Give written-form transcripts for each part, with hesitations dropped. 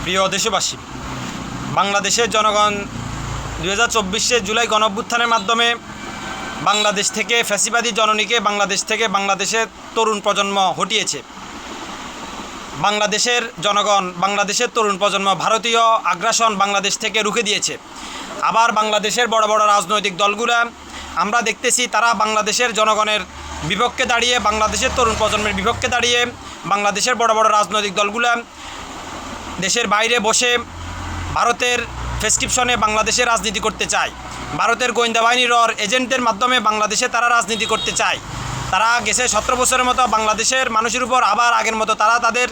প্রিয় দেশবাসী, বাংলাদেশের জনগণ 2024 জুলাই গণঅভ্যুত্থানের মাধ্যমে বাংলাদেশ থেকে ফ্যাসিবাদী জননীকে বাংলাদেশের তরুণ প্রজন্ম হটিয়েছে। বাংলাদেশের জনগণ, বাংলাদেশের তরুণ প্রজন্ম ভারতীয় আগ্রাসন বাংলাদেশ থেকে রুখে দিয়েছে। আবার বাংলাদেশের বড় বড় রাজনৈতিক দলগুলো আমরা দেখতেছি তারা বাংলাদেশের জনগণের বিপক্ষে দাঁড়িয়ে, বাংলাদেশের তরুণ প্রজন্মের বিপক্ষে দাঁড়িয়ে বাংলাদেশের বড় বড় রাজনৈতিক দলগুলো দেশের বাইরে বসে ভারতের প্রেসক্রিপশনে বাংলাদেশে রাজনীতি করতে চায়। ভারতের গোয়েন্দা বাহিনীর এজেন্টদের মাধ্যমে বাংলাদেশে তারা রাজনীতি করতে চায়। তারা গেছে 17 বছরের মতো বাংলাদেশের মানুষের উপর আবার আগের মতো তারা তাদের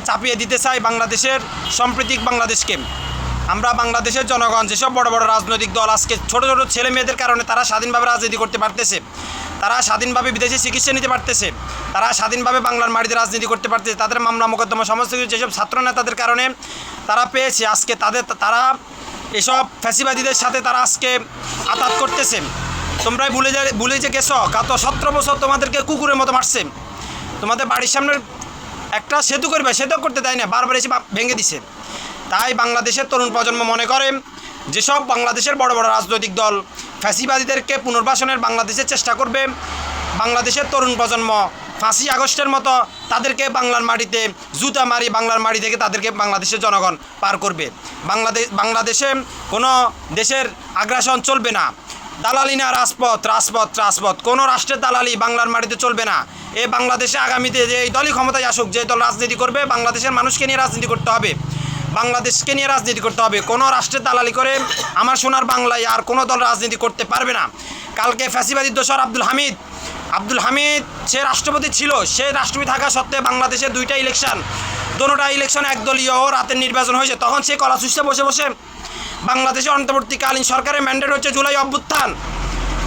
চাপিয়ে দিতে চায় বাংলাদেশের সাম্প্রতিক বাংলাদেশকে। আমরা বাংলাদেশের জনগণ, যেসব বড় বড় রাজনৈতিক দল আজকে ছোট ছোট ছেলে মেয়েদের কারণে তারা স্বাধীনভাবে রাজনীতি করতে পারতেছে, তারা স্বাধীনভাবে বিদেশে চিকিৎসা নিতে পারতেছে, তারা স্বাধীনভাবে বাংলার মাটিতে রাজনীতি করতে পারতেছে, তাদের মামলা মোকদ্দমা সমস্ত কিছু যেসব ছাত্র নেতাদের কারণে তারা পেয়েছে, আজকে তারা এসব ফ্যাসিবাদীদের সাথে তারা আজকে আঘাত করতেছে। তোমরাই ভুলে যে গেছো, গত 17 বছর তোমাদেরকে কুকুরের মতো মারছে। তোমাদের বাড়ির সামনে একটা সেতু করবে, সেতু করতে দেয় না, বারবার এসে ভেঙে দিছে। তাই বাংলাদেশের তরুণ প্রজন্ম মনে করে যেসব বাংলাদেশের বড় বড় রাজনৈতিক দল ফ্যাসিবাদীদেরকে পুনর্বাসনের বাংলাদেশের চেষ্টা করবে, বাংলাদেশের তরুণ প্রজন্ম 5ই আগস্টের মতো তাদেরকে বাংলার মাটিতে জুতা মারি বাংলার মাটি থেকে তাদেরকে বাংলাদেশের জনগণ পার করবে। বাংলাদেশে কোনো দেশের আগ্রাসন চলবে না, দালালি না, রাজপথ কোনো রাষ্ট্রের দালালি বাংলার মাটিতে চলবে না। এই বাংলাদেশে আগামীতে যে এই দলই ক্ষমতায় আসুক, যে দল রাজনীতি করবে, বাংলাদেশের মানুষকে নিয়ে রাজনীতি করতে হবে, বাংলাদেশকে নিয়ে রাজনীতি করতে হবে। কোনো রাষ্ট্রের দালালি করে আমার সোনার বাংলায় আর কোনো দল রাজনীতি করতে পারবে না। কালকে ফ্যাসিবাদী দোসর আব্দুল হামিদ সে রাষ্ট্রপতি ছিল, সে রাষ্ট্রপতি থাকা সত্ত্বে বাংলাদেশে 2টা ইলেকশন, দোনোটা ইলেকশন একদলীয় রাতের নির্বাচন হয়েছে। তখন সে কলা চুষে বসে বাংলাদেশের অন্তর্বর্তীকালীন সরকারের ম্যান্ডেট হচ্ছে জুলাই অভ্যুত্থান।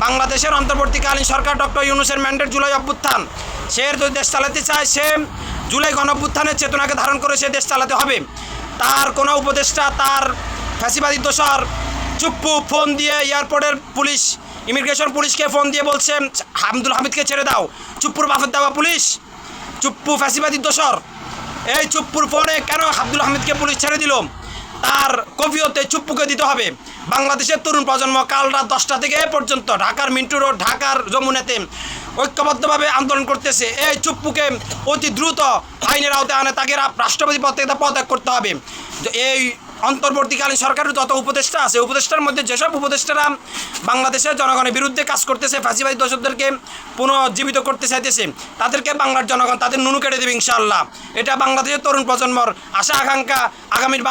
বাংলাদেশের অন্তর্বর্তীকালীন সরকার ডক্টর ইউনূসের ম্যান্ডেট জুলাই অভ্যুত্থান। সে যদি দেশ চালাতে চায়, সে জুলাই গণঅভ্যুত্থানের চেতনাকে ধারণ করে সে দেশ চালাতে হবে। তার কোনো উপদেষ্টা, তার ফ্যাসিবাদী দোসর চুপ্পু ফোন দিয়ে এয়ারপোর্টের পুলিশ, ইমিগ্রেশন পুলিশকে ফোন দিয়ে বলছে আব্দুল হামিদকে ছেড়ে দাও। চুপ্পুর বাফের দেওয়া পুলিশ, চুপ্পু ফ্যাসিবাদী দোসর, এই চুপ্পুর ফোনে কেন আব্দুল হামিদকে পুলিশ ছেড়ে দিল, তার কফিয়তে চুপ্পুকে দিতে হবে। বাংলাদেশের তরুণ প্রজন্ম কাল রাত 10টা থেকে এ পর্যন্ত ঢাকার মিন্টু রোড, ঢাকার যমুনাতে ঐক্যবদ্ধভাবে আন্দোলন করতেছে। এই চুপ্পুকে অতি দ্রুত আইনের আওতায় আনে, তাকে রাষ্ট্রপতি পদ থেকে পদত্যাগ করতে হবে। এই অন্তর্বর্তীকালীন সরকারের যত উপদেষ্টা আছে, উপদেষ্টার মধ্যে যেসব উপদেষ্টারা বাংলাদেশের জনগণের বিরুদ্ধে কাজ করতেছে, ফ্যাসিবাদী দোসরদেরকে পুনর্জীবিত করতে চাইতেছে, তাদেরকে বাংলার জনগণ তাদের নুনু কেটে দেবে ইনশাআল্লাহ। এটা বাংলাদেশের তরুণ প্রজন্মর আশা আকাঙ্ক্ষা। আগামীর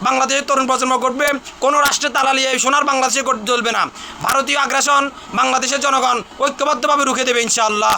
বাংলাদেশের তরুণ প্রজন্ম করবে, কোনো রাষ্ট্রের দালালি এই সোনার বাংলাদেশে চলবে না। ভারতীয় আগ্রাসন বাংলাদেশের জনগণ ঐক্যবদ্ধভাবে রুখে দেবে ইনশাআল্লাহ।